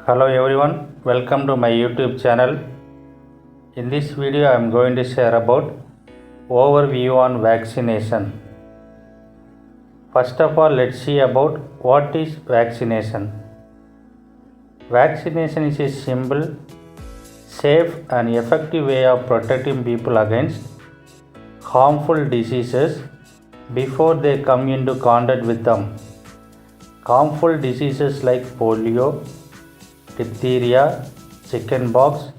Hello everyone, welcome to my YouTube channel. In this video I am going to share about overview on vaccination. First of all, let's see about what is vaccination. Vaccination is a simple, safe and effective way of protecting people against harmful diseases before they come into contact with them. Harmful diseases like polio, diphtheria, chickenpox,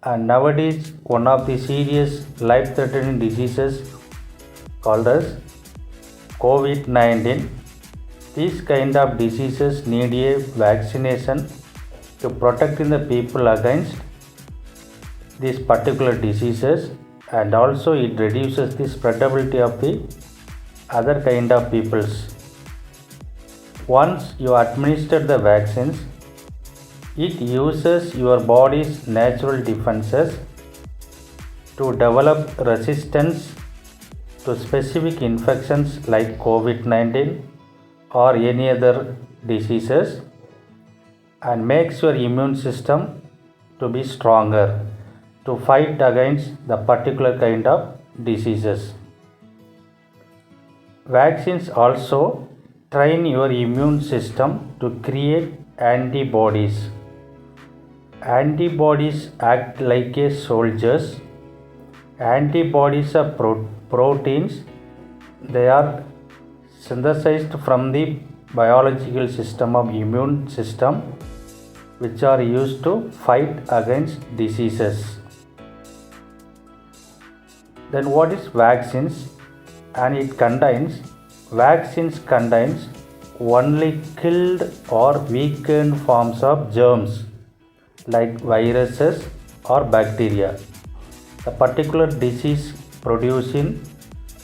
and nowadays one of the serious life-threatening diseases called as COVID-19. These kind of diseases need a vaccination to protect the people against these particular diseases, and also it reduces the spreadability of the other kind of peoples. Once you administer the vaccines, it uses your body's natural defenses to develop resistance to specific infections like COVID-19 or any other diseases, and makes your immune system to be stronger to fight against the particular kind of diseases. Vaccines also train your immune system to create antibodies. Antibodies act like a soldiers. Antibodies are proteins. They are synthesized from the biological system of immune system, which are used to fight against diseases. Then what is vaccines? And vaccines contains only killed or weakened forms of germs like viruses or bacteria. The particular disease producing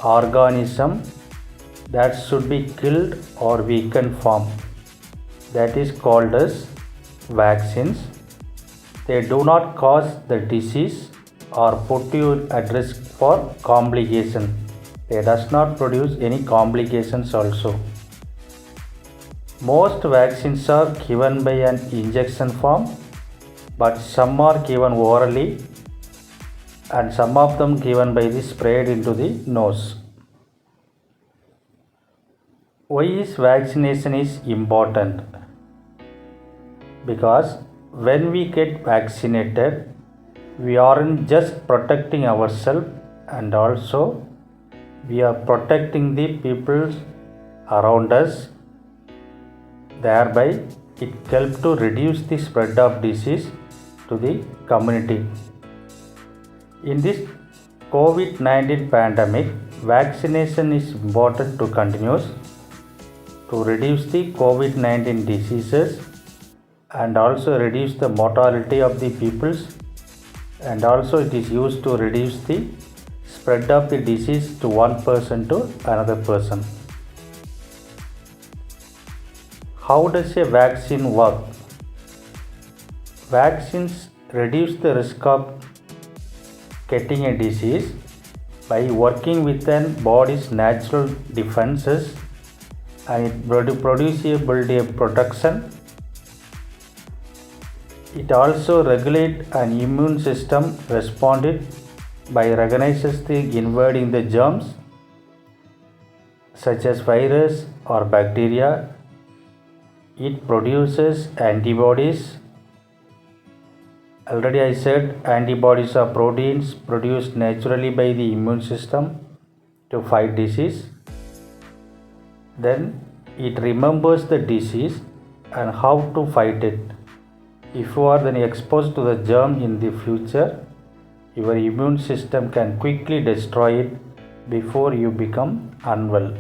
organism that should be killed or weakened form, that is called as vaccines. They do not cause the disease or put you at risk for complication. They does not produce any complications also. Most vaccines are given by an injection form, but some are given orally and some of them given by the sprayed into the nose. Why is vaccination is important? Because when we get vaccinated, we aren't just protecting ourselves, and also we are protecting the people around us. Thereby, it helps to reduce the spread of disease to the community. In this COVID-19 pandemic, vaccination is important to continue to reduce the COVID-19 diseases and also reduce the mortality of the peoples, and also it is used to reduce the spread of the disease to one person to another person. How does a vaccine work? Vaccines reduce the risk of getting a disease by working within body's natural defenses, and it produces a build-a protection. It also regulates an immune system responded by recognizes the invading the germs such as virus or bacteria. It produces antibodies. Already I said antibodies are proteins produced naturally by the immune system to fight disease. Then it remembers the disease and how to fight it. If you are then exposed to the germ in the future, your immune system can quickly destroy it before you become unwell.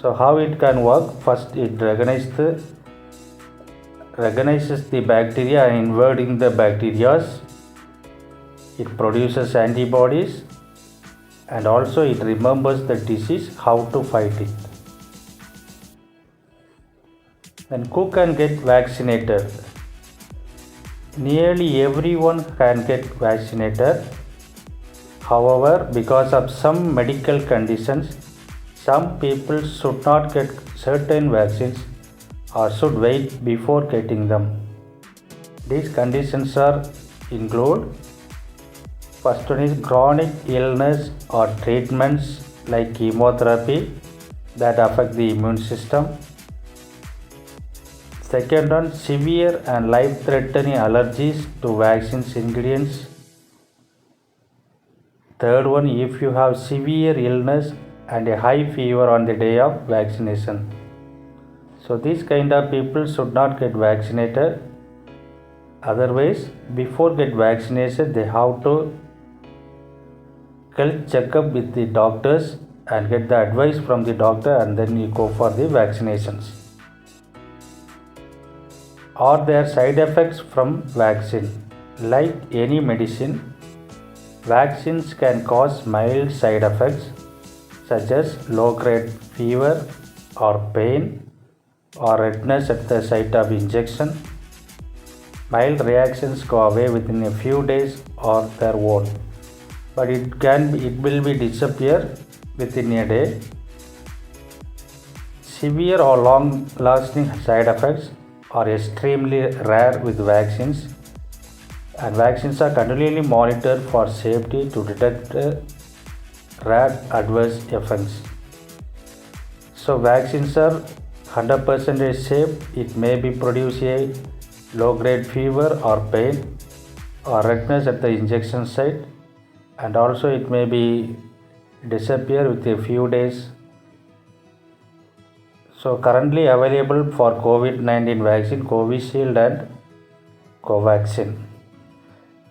So how it can work? First, it recognizes the bacteria and invading the bacteria. It produces antibodies, and also it remembers the disease, how to fight it. Then who can get vaccinated? Nearly everyone can get vaccinated. However, because of some medical conditions, some people should not get certain vaccines or should wait before getting them. These conditions are include first one is chronic illness or treatments like chemotherapy that affect the immune system. Second one, severe and life-threatening allergies to vaccines ingredients. Third one, if you have severe illness and a high fever on the day of vaccination. So these kind of people should not get vaccinated. Otherwise, before get vaccination, they have to health checkup with the doctors and get the advice from the doctor, and then you go for the vaccinations. Are there side effects from vaccine? Like any medicine, vaccines can cause mild side effects such as low-grade fever or pain or redness at the site of injection. Mild reactions go away within a few days or their own, but it will be disappear within a day. Severe or long-lasting side effects are extremely rare with vaccines, and vaccines are continually monitored for safety to detect rare adverse effects. So vaccines are 100% safe. It may be produce a low-grade fever or pain or redness at the injection site, and also it may be disappear with a few days. So currently available for COVID-19 vaccine, Covishield and Covaxin.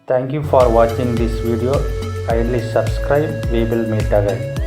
Thank you for watching this video. Kindly subscribe. We will meet again.